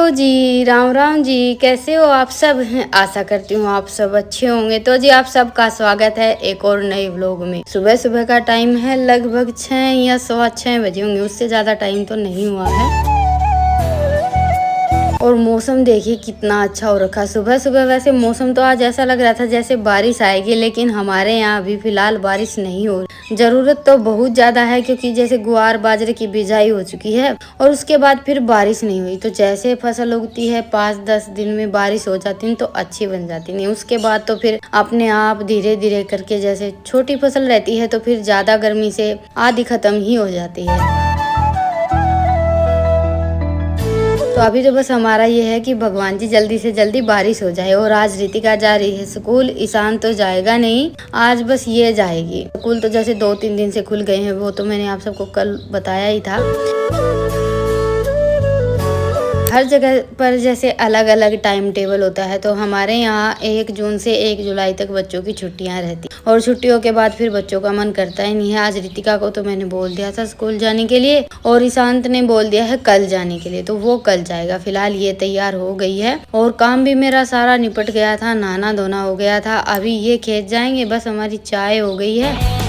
जी, राम राम जी, कैसे हो आप सब? हैं आशा करती हूँ आप सब अच्छे होंगे। तो जी आप सबका स्वागत है एक और नए व्लॉग में। सुबह सुबह का टाइम है, लगभग 6 या 6:15 बजे होंगे, उससे ज़्यादा टाइम तो नहीं हुआ है। और मौसम देखिए कितना अच्छा हो रखा है। सुबह सुबह वैसे मौसम तो आज ऐसा लग रहा था जैसे बारिश आएगी, लेकिन हमारे यहाँ अभी फिलहाल बारिश नहीं हो रही। जरूरत तो बहुत ज्यादा है क्योंकि जैसे गुआर बाजरे की बिजाई हो चुकी है और उसके बाद फिर बारिश नहीं हुई, तो जैसे फसल उगती है 5-10 दिन में बारिश हो जाती है तो अच्छी बन जाती नहीं, उसके बाद तो फिर अपने आप धीरे धीरे करके जैसे छोटी फसल रहती है तो फिर ज्यादा गर्मी से आधी खत्म ही हो जाती है। तो अभी तो बस हमारा ये है कि भगवान जी जल्दी से जल्दी बारिश हो जाए। और आज रितिका जा रही है स्कूल, ईशान तो जाएगा नहीं, आज बस ये जाएगी। स्कूल तो जैसे 2-3 दिन से खुल गए हैं, वो तो मैंने आप सबको कल बताया ही था। हर जगह पर जैसे अलग अलग टाइम टेबल होता है, तो हमारे यहाँ 1 जून से 1 जुलाई तक बच्चों की छुट्टियां रहती और छुट्टियों के बाद फिर बच्चों का मन करता ही नहीं है। आज रितिका को तो मैंने बोल दिया था स्कूल जाने के लिए और ईशांत ने बोल दिया है कल जाने के लिए, तो वो कल जाएगा। फिलहाल ये तैयार हो गई है और काम भी मेरा सारा निपट गया था, नहाना धोना हो गया था। अभी ये खेत जाएंगे, बस हमारी चाय हो गई है।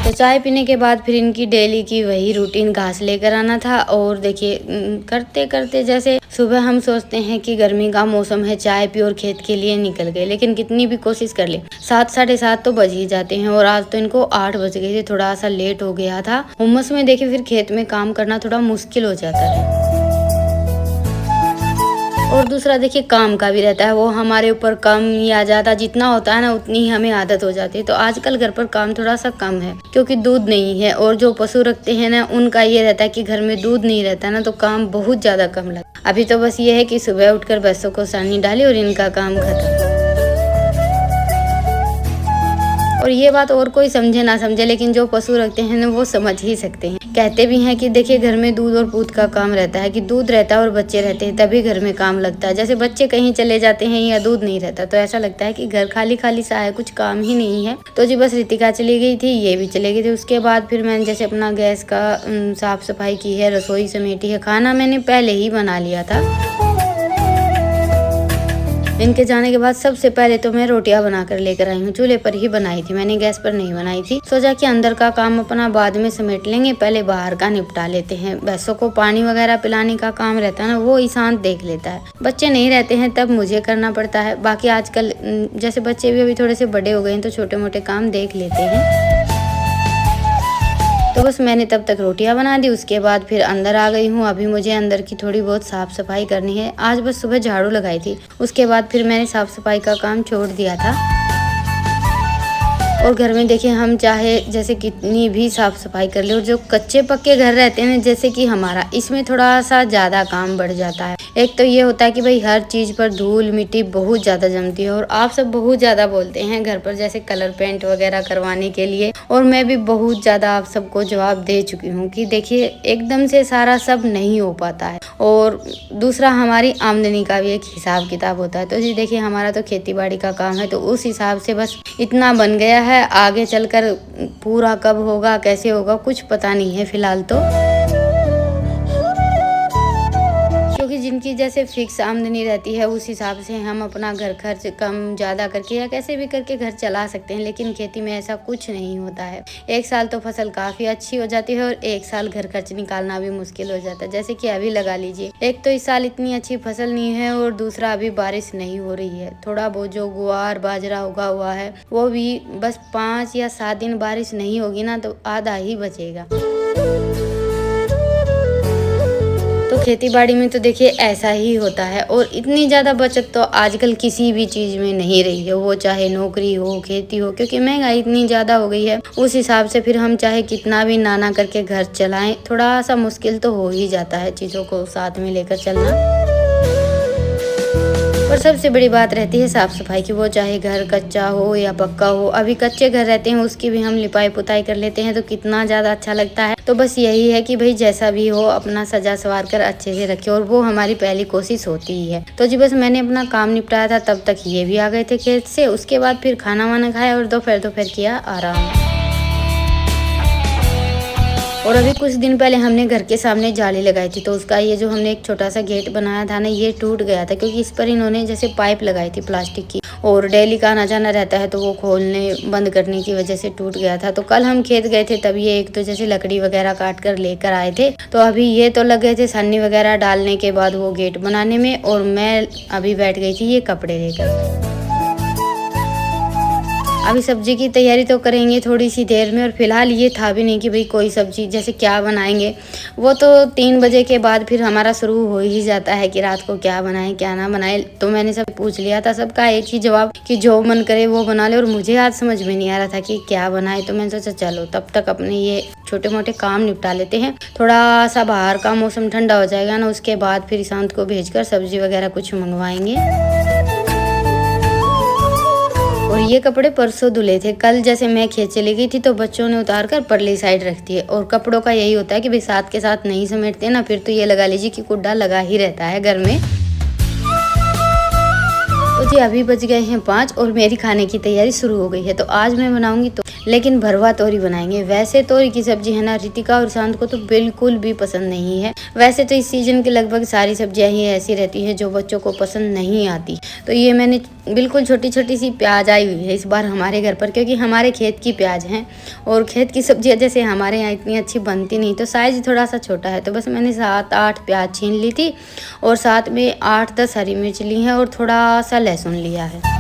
तो चाय पीने के बाद फिर इनकी डेली की वही रूटीन, घास लेकर आना था। और देखिए करते करते जैसे सुबह हम सोचते हैं कि गर्मी का मौसम है, चाय पी और खेत के लिए निकल गए, लेकिन कितनी भी कोशिश कर ले 7-7:30 तो बज ही जाते हैं। और आज तो इनको 8 बज गए थे, थोड़ा सा लेट हो गया था। हुम्मस में देखिए फिर खेत में काम करना थोड़ा मुश्किल हो जाता है। और दूसरा देखिए काम का भी रहता है, वो हमारे ऊपर कम या ज्यादा जितना होता है ना उतनी ही हमें आदत हो जाती है। तो आजकल घर पर काम थोड़ा सा कम है क्योंकि दूध नहीं है, और जो पशु रखते हैं ना उनका ये रहता है कि घर में दूध नहीं रहता ना, तो काम बहुत ज्यादा कम लगता। अभी तो बस ये है कि सुबह उठकर भैंसों को सानी डाली और इनका काम खत्म। और ये बात और कोई समझे ना समझे, लेकिन जो पशु रखते हैं ना वो समझ ही सकते हैं। कहते भी हैं कि देखिए घर में दूध और पूत का काम रहता है, कि दूध रहता है और बच्चे रहते हैं तभी घर में काम लगता है। जैसे बच्चे कहीं चले जाते हैं या दूध नहीं रहता तो ऐसा लगता है कि घर खाली खाली सा है, कुछ काम ही नहीं है। तो जी बस रितिका चली गई थी, ये भी चले गई थी। उसके बाद फिर मैंने जैसे अपना गैस का साफ सफाई की है, रसोई समेटी है, खाना मैंने पहले ही बना लिया था। इनके जाने के बाद सबसे पहले तो मैं रोटियां बनाकर लेकर आई हूँ। चूल्हे पर ही बनाई थी मैंने, गैस पर नहीं बनाई थी। सोचा कि अंदर का काम अपना बाद में समेट लेंगे, पहले बाहर का निपटा लेते हैं। भैंसों को पानी वगैरह पिलाने का काम रहता है ना, वो ईशान देख लेता है। बच्चे नहीं रहते हैं तब मुझे करना पड़ता है। बाकी आजकल जैसे बच्चे भी अभी थोड़े से बड़े हो गए हैं तो छोटे मोटे काम देख लेते हैं। तो बस मैंने तब तक रोटियां बना दी, उसके बाद फिर अंदर आ गई हूँ। अभी मुझे अंदर की थोड़ी बहुत साफ सफाई करनी है। आज बस सुबह झाड़ू लगाई थी, उसके बाद फिर मैंने साफ सफाई का काम छोड़ दिया था। और घर में देखिए हम चाहे जैसे कितनी भी साफ सफाई कर ले, और जो कच्चे पक्के घर रहते हैं जैसे कि हमारा, इसमें थोड़ा सा ज्यादा काम बढ़ जाता है। एक तो ये होता है कि भाई हर चीज पर धूल मिट्टी बहुत ज्यादा जमती है, और आप सब बहुत ज्यादा बोलते हैं घर पर जैसे कलर पेंट वगैरह करवाने के लिए, और मैं भी बहुत ज्यादा आप सबको जवाब दे चुकी हूँ कि देखिए एकदम से सारा सब नहीं हो पाता है। और दूसरा हमारी आमदनी का भी एक हिसाब किताब होता है। तो जी देखिए हमारा तो खेती बाड़ी का काम है, तो उस हिसाब से बस इतना बन गया है। आगे चलकर पूरा कब होगा कैसे होगा कुछ पता नहीं है फिलहाल तो, क्योंकि जिनकी जैसे फिक्स आमदनी रहती है उस हिसाब से हम अपना घर खर्च कम ज्यादा करके या कैसे भी करके घर चला सकते हैं। लेकिन खेती में ऐसा कुछ नहीं होता है। एक साल तो फसल काफी अच्छी हो जाती है और एक साल घर खर्च निकालना भी मुश्किल हो जाता है। जैसे कि अभी लगा लीजिए, एक तो इस साल इतनी अच्छी फसल नहीं है और दूसरा अभी बारिश नहीं हो रही है। थोड़ा बहुत जो गुआर बाजरा उगा हुआ है वो भी बस 5 या 7 दिन बारिश नहीं होगी ना तो आधा ही बचेगा। तो खेती बाड़ी में तो देखिए ऐसा ही होता है। और इतनी ज़्यादा बचत तो आजकल किसी भी चीज़ में नहीं रही है, वो चाहे नौकरी हो खेती हो, क्योंकि महंगाई इतनी ज़्यादा हो गई है। उस हिसाब से फिर हम चाहे कितना भी नाना करके घर चलाएं, थोड़ा सा मुश्किल तो हो ही जाता है चीज़ों को साथ में लेकर चलना। और सबसे बड़ी बात रहती है साफ सफाई की, वो चाहे घर कच्चा हो या पक्का हो। अभी कच्चे घर रहते हैं उसकी भी हम लिपाई पुताई कर लेते हैं तो कितना ज्यादा अच्छा लगता है। तो बस यही है कि भाई जैसा भी हो अपना सजा सवार कर अच्छे से रखे, और वो हमारी पहली कोशिश होती ही है। तो जी बस मैंने अपना काम निपटाया था, तब तक ये भी आ गए थे खेत से। उसके बाद फिर खाना वाना खाया और दोपहर किया आराम। और अभी कुछ दिन पहले हमने घर के सामने जाली लगाई थी, तो उसका ये जो हमने एक छोटा सा गेट बनाया था ना, ये टूट गया था क्योंकि इस पर इन्होंने जैसे पाइप लगाई थी प्लास्टिक की, और डेली का आना जाना रहता है तो वो खोलने बंद करने की वजह से टूट गया था। तो कल हम खेत गए थे, तब ये एक तो जैसे लकड़ी वगैरह काट कर लेकर आए थे, तो अभी ये तो लग गए थे सन्नी वगैरह डालने के बाद वो गेट बनाने में, और मैं अभी बैठ गई थी ये कपड़े लेकर। अभी सब्जी की तैयारी तो करेंगे थोड़ी सी देर में, और फिलहाल ये था भी नहीं कि भाई कोई सब्जी जैसे क्या बनाएंगे, वो तो 3 बजे के बाद फिर हमारा शुरू हो ही जाता है कि रात को क्या बनाएं क्या ना बनाए। तो मैंने सब पूछ लिया था, सबका एक ही जवाब कि जो मन करे वो बना ले, और मुझे आज समझ में नहीं आ रहा था कि क्या बनाए। तो मैंने सोचा चलो तब तक अपने ये छोटे मोटे काम निपटा लेते हैं, थोड़ा सा बाहर का मौसम ठंडा हो जाएगा ना, उसके बाद फिर ईशांत को भेजकर सब्जी वगैरह कुछ मंगवाएंगे। और ये कपड़े परसों धुले थे, कल जैसे मैं खेत चली गई थी तो बच्चों ने उतार कर परली साइड रख दिए। और कपड़ों का यही होता है कि भाई साथ के साथ नहीं समेटते ना, फिर तो ये लगा लीजिए कि कुड्डा लगा ही रहता है घर में। तो जी अभी बज गए हैं 5 और मेरी खाने की तैयारी शुरू हो गई है। तो आज मैं बनाऊंगी तो लेकिन भरवा तोरी बनाएंगे। वैसे तोरी की सब्जी है ना, रितिका और शांत को तो बिल्कुल भी पसंद नहीं है। वैसे तो इस सीजन की लगभग सारी सब्जियां ही ऐसी रहती हैं जो बच्चों को पसंद नहीं आती। तो ये मैंने बिल्कुल छोटी छोटी सी प्याज आई हुई है इस बार हमारे घर पर, क्योंकि हमारे खेत की प्याज हैं और खेत की सब्जियां जैसे हमारे यहाँ इतनी अच्छी बनती नहीं, तो साइज थोड़ा सा छोटा है। तो बस मैंने 7-8 प्याज छीन ली थी और साथ में 8-10 हरी मिर्च ली है और थोड़ा सा लहसुन लिया है।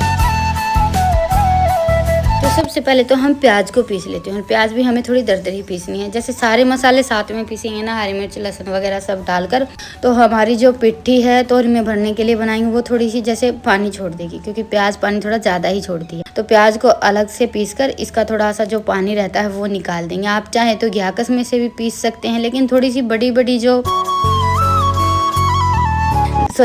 तो सबसे पहले तो हम प्याज को पीस लेते हैं, और प्याज भी हमें थोड़ी दरदरी पीसनी है। जैसे सारे मसाले साथ में पीसेंगे ना, हरी मिर्च लहसुन वगैरह सब डालकर, तो हमारी जो पिट्ठी है तोरी में भरने के लिए बनाएंगे वो थोड़ी सी जैसे पानी छोड़ देगी, क्योंकि प्याज पानी थोड़ा ज़्यादा ही छोड़ती है। तो प्याज को अलग से पीस कर इसका थोड़ा सा जो पानी रहता है वो निकाल देंगे। आप चाहे तो घ्याकस में से भी पीस सकते हैं, लेकिन थोड़ी सी बड़ी बड़ी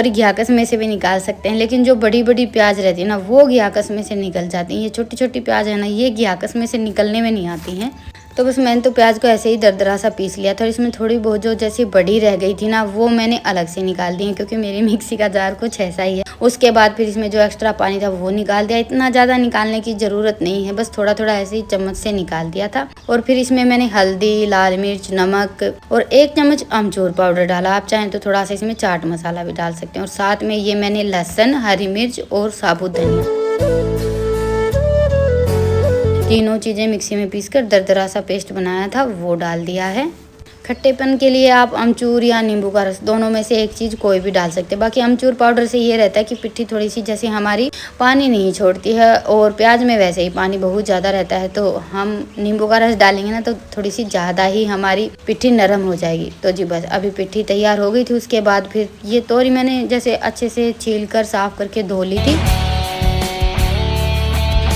घ्याकस में से भी निकाल सकते हैं, लेकिन जो बड़ी बड़ी प्याज रहती है ना वो घ्याकस में से निकल जाती हैं। ये छोटी छोटी प्याज है ना, ये घ्याकस में से निकलने में नहीं आती हैं। तो बस मैंने तो प्याज को ऐसे ही दरदरा सा पीस लिया था, और इसमें थोड़ी बहुत जो जैसी बड़ी रह गई थी ना वो मैंने अलग से निकाल दी है, क्योंकि मेरी मिक्सी का जार कुछ ऐसा ही है। उसके बाद फिर इसमें जो एक्स्ट्रा पानी था वो निकाल दिया। इतना ज़्यादा निकालने की ज़रूरत नहीं है, बस थोड़ा थोड़ा ऐसे ही चम्मच से निकाल दिया था। और फिर इसमें मैंने हल्दी, लाल मिर्च, नमक और 1 चम्मच अमचूर पाउडर डाला। आप चाहें तो थोड़ा सा इसमें चाट मसाला भी डाल सकते हैं। और साथ में ये मैंने लहसुन, हरी मिर्च और साबुत धनिया, तीनों चीज़ें मिक्सी में पीसकर दरदरा सा पेस्ट बनाया था वो डाल दिया है। खट्टेपन के लिए आप अमचूर या नींबू का रस, दोनों में से एक चीज़ कोई भी डाल सकते हैं। बाकी अमचूर पाउडर से ये रहता है कि पिट्ठी थोड़ी सी जैसे हमारी पानी नहीं छोड़ती है, और प्याज में वैसे ही पानी बहुत ज़्यादा रहता है, तो हम नींबू का रस डालेंगे ना तो थोड़ी सी ज़्यादा ही हमारी पिट्ठी नरम हो जाएगी। तो जी बस अभी पिट्ठी तैयार हो गई थी। उसके बाद फिर ये तोरी मैंने जैसे अच्छे से छील कर साफ करके धो ली थी।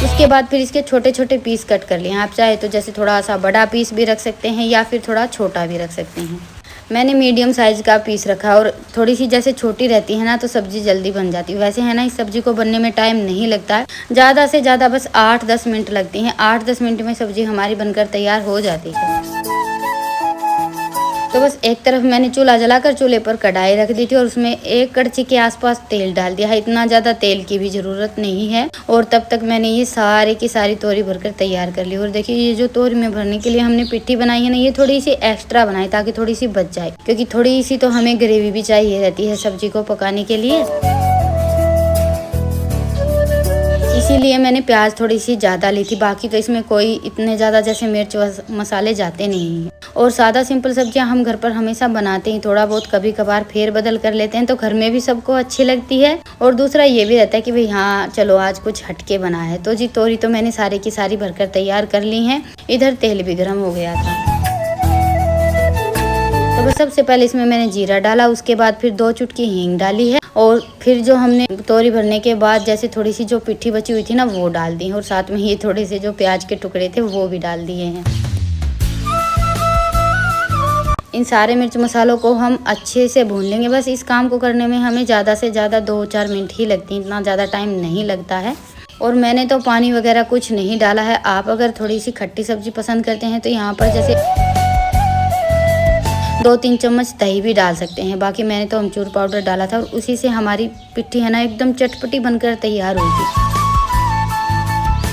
उसके बाद फिर इसके छोटे छोटे पीस कट कर लिए। आप चाहे तो जैसे थोड़ा सा बड़ा पीस भी रख सकते हैं या फिर थोड़ा छोटा भी रख सकते हैं। मैंने मीडियम साइज़ का पीस रखा, और थोड़ी सी जैसे छोटी रहती है ना तो सब्ज़ी जल्दी बन जाती है। वैसे है ना, इस सब्ज़ी को बनने में टाइम नहीं लगता है, ज़्यादा से ज़्यादा बस 8-10 मिनट लगती हैं। 8-10 मिनट में सब्ज़ी हमारी बनकर तैयार हो जाती है। तो बस एक तरफ मैंने चूल्हा जलाकर चूल्हे पर कढ़ाई रख दी थी, और उसमें 1 कड़छी के आसपास तेल डाल दिया है। इतना ज़्यादा तेल की भी ज़रूरत नहीं है। और तब तक मैंने ये सारी की सारी तोरी भरकर तैयार कर ली। और देखिए ये जो तोरी में भरने के लिए हमने पिट्ठी बनाई है ना, ये थोड़ी सी एक्स्ट्रा बनाई ताकि थोड़ी सी बच जाए, क्योंकि थोड़ी सी तो हमें ग्रेवी भी चाहिए रहती है सब्जी को पकाने के लिए। इसीलिए मैंने प्याज थोड़ी सी ज़्यादा ली थी। बाकी तो इसमें कोई इतने ज़्यादा जैसे मिर्च मसाले जाते नहीं हैं। और सादा सिंपल सब्जियां हम घर पर हमेशा बनाते ही, थोड़ा बहुत कभी कभार फेर बदल कर लेते हैं, तो घर में भी सबको अच्छी लगती है। और दूसरा ये भी रहता है कि भाई हाँ चलो आज कुछ हटके बना है। तो जी तोरी तो मैंने सारी की सारी भरकर तैयार कर ली हैं। इधर तेल भी गर्म हो गया था। तो बस सबसे पहले इसमें मैंने जीरा डाला, उसके बाद फिर 2 चुटकी हींग डाली है, और फिर जो हमने तोरी भरने के बाद जैसे थोड़ी सी जो पिट्ठी बची हुई थी ना वो डाल दी, और साथ में ये थोड़े से जो प्याज के टुकड़े थे वो भी डाल दिए हैं। इन सारे मिर्च मसालों को हम अच्छे से भून लेंगे। बस इस काम को करने में हमें ज़्यादा से ज़्यादा 2-4 मिनट ही लगती हैं, इतना ज़्यादा टाइम नहीं लगता है। और मैंने तो पानी वगैरह कुछ नहीं डाला है। आप अगर थोड़ी सी खट्टी सब्जी पसंद करते हैं तो यहाँ पर जैसे 2-3 चम्मच दही भी डाल सकते हैं। बाकी मैंने तो अमचूर पाउडर डाला था, और उसी से हमारी पिट्ठी है ना एकदम चटपटी बनकर तैयार हुई थी।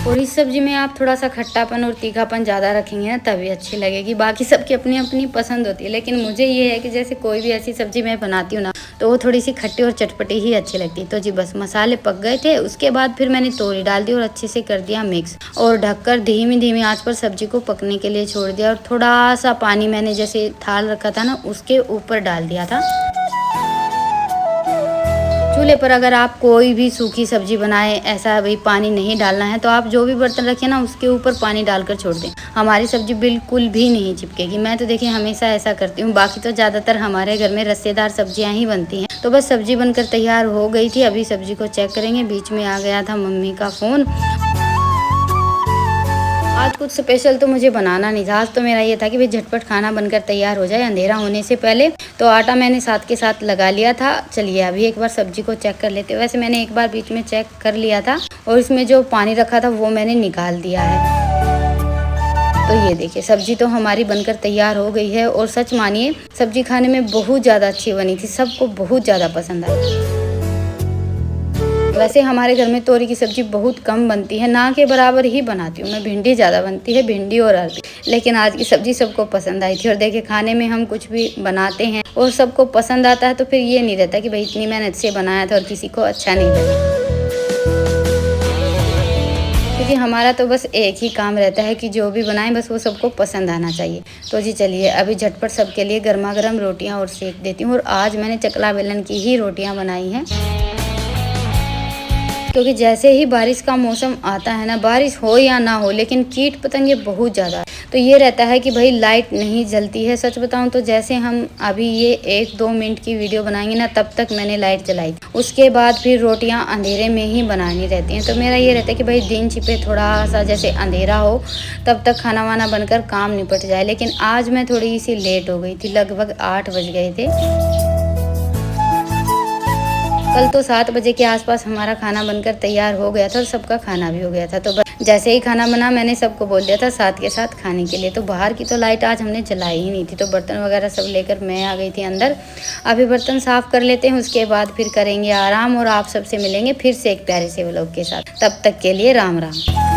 और इस सब्जी में आप थोड़ा सा खट्टापन और तीखापन ज़्यादा रखेंगे ना तभी अच्छी लगेगी। बाकी सबकी अपनी अपनी पसंद होती है, लेकिन मुझे ये है कि जैसे कोई भी ऐसी सब्जी मैं बनाती हूँ ना तो वो थोड़ी सी खट्टी और चटपटी ही अच्छी लगती है। तो जी बस मसाले पक गए थे, उसके बाद फिर मैंने तोरी डाल दी और अच्छे से कर दिया मिक्स और ढककर धीमी धीमी आंच पर सब्जी को पकने के लिए छोड़ दिया। और थोड़ा सा पानी मैंने जैसे थाल रखा था ना उसके ऊपर डाल दिया था। चूल्हे पर अगर आप कोई भी सूखी सब्जी बनाए, ऐसा भाई पानी नहीं डालना है, तो आप जो भी बर्तन रखें ना उसके ऊपर पानी डालकर छोड़ दें, हमारी सब्जी बिल्कुल भी नहीं चिपकेगी। मैं तो देखिए हमेशा ऐसा करती हूँ। बाकी तो ज़्यादातर हमारे घर में रस्सेदार सब्जियाँ ही बनती हैं। तो बस सब्जी बनकर तैयार हो गई थी, अभी सब्जी को चेक करेंगे। बीच में आ गया था मम्मी का फ़ोन। आज कुछ स्पेशल तो मुझे बनाना नहीं था। आज तो मेरा ये था कि भाई झटपट खाना बनकर तैयार हो जाए अंधेरा होने से पहले। तो आटा मैंने साथ के साथ लगा लिया था। चलिए अभी एक बार सब्जी को चेक कर लेते हैं। वैसे मैंने एक बार बीच में चेक कर लिया था और इसमें जो पानी रखा था वो मैंने निकाल दिया है। तो ये देखिए सब्जी तो हमारी बनकर तैयार हो गई है और सच मानिए सब्जी खाने में बहुत ज़्यादा अच्छी बनी थी, सबको बहुत ज़्यादा पसंद आई। वैसे हमारे घर में तोरी की सब्जी बहुत कम बनती है, ना के बराबर ही बनाती हूँ मैं। भिंडी ज़्यादा बनती है, भिंडी और अरबी। लेकिन आज की सब्जी सबको पसंद आई थी। और देखिए खाने में हम कुछ भी बनाते हैं और सबको पसंद आता है तो फिर ये नहीं रहता कि भाई इतनी मेहनत से बनाया था और किसी को अच्छा नहीं लगा। क्योंकि हमारा तो बस एक ही काम रहता है कि जो भी बनाएं बस वो सबको पसंद आना चाहिए। तो जी चलिए अभी झटपट सबके लिए गर्मा गर्म रोटियाँ और सेक देती हूँ। और आज मैंने चकला बेलन की ही रोटियाँ बनाई हैं, क्योंकि जैसे ही बारिश का मौसम आता है ना, बारिश हो या ना हो लेकिन कीट पतंगे बहुत ज़्यादा। तो ये रहता है कि भाई लाइट नहीं जलती है। सच बताऊं तो जैसे हम अभी ये 1-2 मिनट की वीडियो बनाएंगे ना तब तक मैंने लाइट जलाई, उसके बाद फिर रोटियां अंधेरे में ही बनानी रहती हैं। तो मेरा ये रहता है कि भाई दिन छिपे थोड़ा सा जैसे अंधेरा हो तब तक खाना वाना बनकर काम निपट जाए। लेकिन आज मैं थोड़ी सी लेट हो गई थी, लगभग 8 बज गए थे। कल तो 7 बजे के आसपास हमारा खाना बनकर तैयार हो गया था और सबका खाना भी हो गया था। तो बस जैसे ही खाना बना मैंने सबको बोल दिया था साथ के साथ खाने के लिए। तो बाहर की तो लाइट आज हमने जलाई ही नहीं थी, तो बर्तन वगैरह सब लेकर मैं आ गई थी अंदर। अभी बर्तन साफ कर लेते हैं, उसके बाद फिर करेंगे आराम और आप सबसे मिलेंगे फिर से एक प्यारे से व्लॉग के साथ। तब तक के लिए राम राम।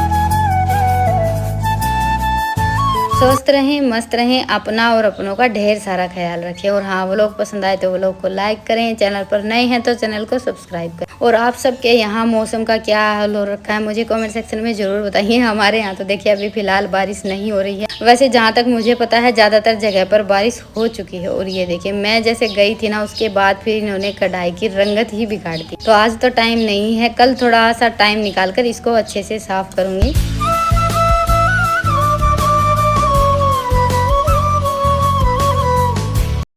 स्वस्थ रहें, मस्त रहें, अपना और अपनों का ढेर सारा ख्याल रखें। और हाँ, व्लॉग पसंद आए तो व्लॉग को लाइक करें, चैनल पर नए हैं तो चैनल को सब्सक्राइब करें। और आप सबके यहाँ मौसम का क्या हाल हो रखा है मुझे कमेंट सेक्शन में ज़रूर बताइए। हमारे यहाँ तो देखिए अभी फ़िलहाल बारिश नहीं हो रही है। वैसे जहाँ तक मुझे पता है ज़्यादातर जगह पर बारिश हो चुकी है। और ये देखिए मैं जैसे गई थी ना उसके बाद फिर इन्होंने कढ़ाई की रंगत ही बिगाड़ दी। तो आज तो टाइम नहीं है, कल थोड़ा सा टाइम निकाल कर इसको अच्छे से साफ़ करूँगी।